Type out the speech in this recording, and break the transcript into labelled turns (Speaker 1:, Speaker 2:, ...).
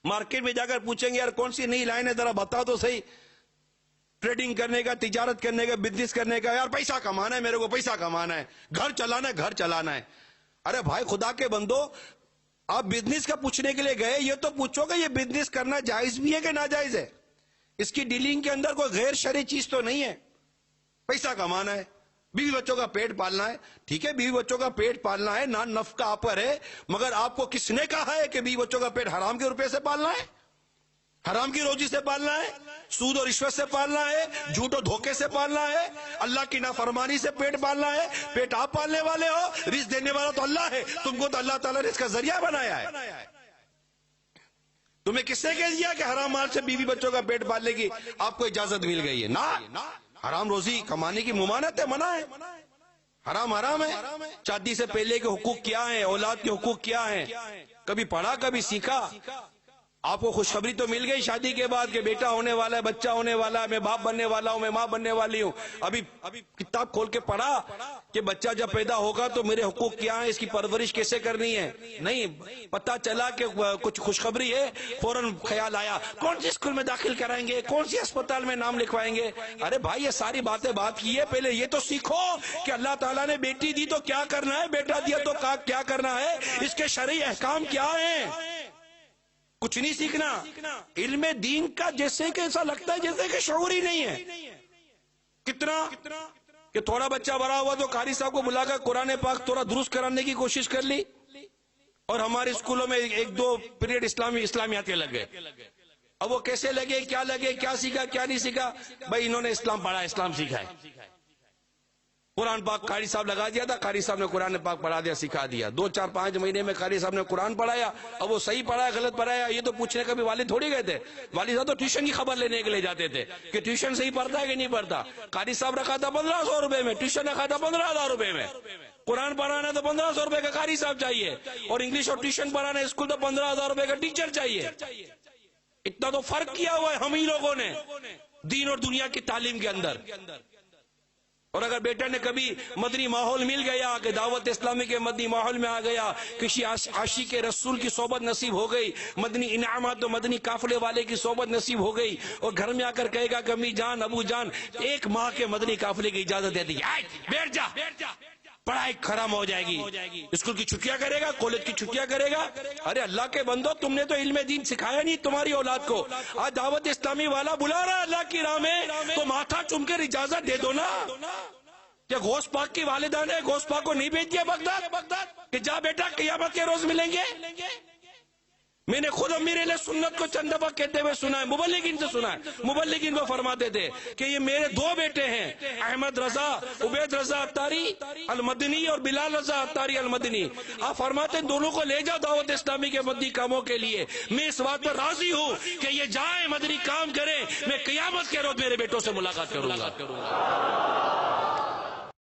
Speaker 1: Market میں جا کر پوچھیں گے یار کون سی نئی لائن ہے ذرا بتا تو صحیح، ٹریڈنگ کرنے کا، تجارت کرنے کا، بزنس کرنے کا، یار پیسہ کمانا ہے، میرے کو پیسہ کمانا ہے، گھر چلانا ہے، گھر چلانا ہے. ارے بھائی خدا کے بندو، آپ بزنس کا پوچھنے کے لیے گئے، یہ تو پوچھو کہ یہ بزنس کرنا جائز بھی ہے کہ ناجائز ہے. اس کی ڈیلنگ کے اندر کوئی غیر شرعی چیز تو نہیں ہے. پیسہ کمانا ہے، بیوی بچوں کا پیٹ پالنا ہے، ٹھیک ہے بیوی بچوں کا پیٹ پالنا ہے، نان نفقہ آپ پر ہے، مگر آپ کو کس نے کہا ہے کہ بیوی بچوں کا پیٹ حرام کے روپے سے پالنا ہے، حرام کی روزی سے پالنا ہے، سود اور رشوت سے پالنا ہے، جھوٹ اور دھوکے سے پالنا ہے، اللہ کی نافرمانی سے پیٹ پالنا ہے؟ پیٹ آپ پالنے والے ہو، رزق دینے والا تو اللہ ہے، تم کو تو اللہ تعالیٰ نے اس کا ذریعہ بنایا ہے. تمہیں کس نے کہہ دیا کہ حرام مال سے بیوی بچوں کا پیٹ پالنے کی آپ کو اجازت مل گئی ہے؟ نا، حرام روزی کمانے کی ممانعت ہے، منع ہے، حرام حرام ہے. شادی سے پہلے کے حقوق کیا ہیں، اولاد کے حقوق کیا ہیں، کبھی پڑھا کبھی سیکھا؟ آپ کو خوشخبری تو مل گئی شادی کے بعد کہ بیٹا ہونے والا ہے، بچہ ہونے والا ہے، میں باپ بننے والا ہوں، میں ماں بننے والی ہوں. ابھی کتاب کھول کے پڑھا کہ بچہ جب پیدا ہوگا تو میرے حقوق کیا ہیں، اس کی پرورش کیسے کرنی ہے؟ نہیں، پتہ چلا کہ کچھ خوشخبری ہے، فوراً خیال آیا کون سی اسکول میں داخل کرائیں گے، کون سی اسپتال میں نام لکھوائیں گے. ارے بھائی یہ ساری باتیں بات کی ہے، پہلے یہ تو سیکھو کہ اللہ تعالیٰ نے بیٹی دی تو کیا کرنا ہے، بیٹا دیا تو کیا کرنا ہے، اس کے شرعی احکام کیا ہیں. کچھ نہیں سیکھنا. علم دین کا جیسے کہ ایسا لگتا ہے جیسے کہ شعور ہی نہیں ہے. کتنا کہ تھوڑا بچہ بڑا ہوا تو قاری صاحب کو بلا کر قرآن پاک تھوڑا درست کرانے کی کوشش کر لی، اور ہمارے اسکولوں میں ایک دو پیریڈ اسلامیات کے لگ گئے. اب وہ کیسے لگے، کیا لگے، کیا سیکھا کیا نہیں سیکھا؟ بھائی انہوں نے اسلام پڑھا، اسلام سیکھا ہے. قرآن پاک قاری صاحب لگا دیا تھا، قاری صاحب نے قرآن پاک پڑھا دیا، سکھا دیا. 2-4-5 مہینے میں قاری صاحب نے قرآن پڑھایا. اب وہ صحیح پڑھایا غلط پڑھایا یہ تو پوچھنے کا بھی والد تھوڑی گئے تھے. والد صاحب تو ٹیوشن کی خبر لینے کے لیے جاتے تھے کہ ٹیوشن صحیح پڑھتا ہے کہ نہیں پڑھتا. قاری صاحب رکھا تھا 1500 روپے میں، ٹیوشن رکھا تھا 15,000 روپے میں. قرآن پڑھانا تو 1500 روپے کا قاری صاحب چاہیے، اور انگلش اور ٹیوشن پڑھانا اسکول تو 15,000 روپے کا ٹیچر چاہیے. اتنا تو فرق کیا ہوا ہے ہم ہی لوگوں نے دین اور دنیا کی تعلیم کے اندر. اور اگر بیٹا نے کبھی مدنی ماحول مل گیا کہ دعوت اسلامی کے مدنی ماحول میں آ گیا، کسی عاشق رسول کی صحبت نصیب ہو گئی، مدنی انعامات و مدنی قافلے والے کی صحبت نصیب ہو گئی، اور گھر میں آ کر کہے گا کہ امی جان ابو جان 1 ماہ کے مدنی قافلے کی اجازت دے دی، بیٹھ جا، پڑھائی خراب ہو جائے گی، اسکول کی چھٹیاں کرے گا، کالج کی چھٹیاں کرے گا. ارے اللہ کے بندو، تم نے تو علم دین سکھایا نہیں تمہاری اولاد کو. آج دعوت اسلامی والا بلا رہا ہے اللہ کی راہ میں تو ماتھا چوم کر اجازت دے دو نا. کیا غوث پاک کی والدہ نے غوث پاک کو نہیں بھیج دیا بغداد کہ جا بیٹا قیامت کے روز ملیں گے؟ میں نے خود امیر اہل سنت کو چند دفعہ کہتے ہوئے سنا ہے، مبلغین سے سنا ہے. مبلغین کو فرماتے تھے کہ یہ میرے 2 بیٹے ہیں، احمد رضا، عبید رضا اتاری المدنی اور بلال رضا اتاری المدنی. آپ فرماتے ہیں دونوں کو لے جاؤ دعوت اسلامی کے مدنی کاموں کے لیے. میں اس بات پر راضی ہوں کہ یہ جائیں مدنی کام کریں، میں قیامت کے روز میرے بیٹوں سے ملاقات کروں گا.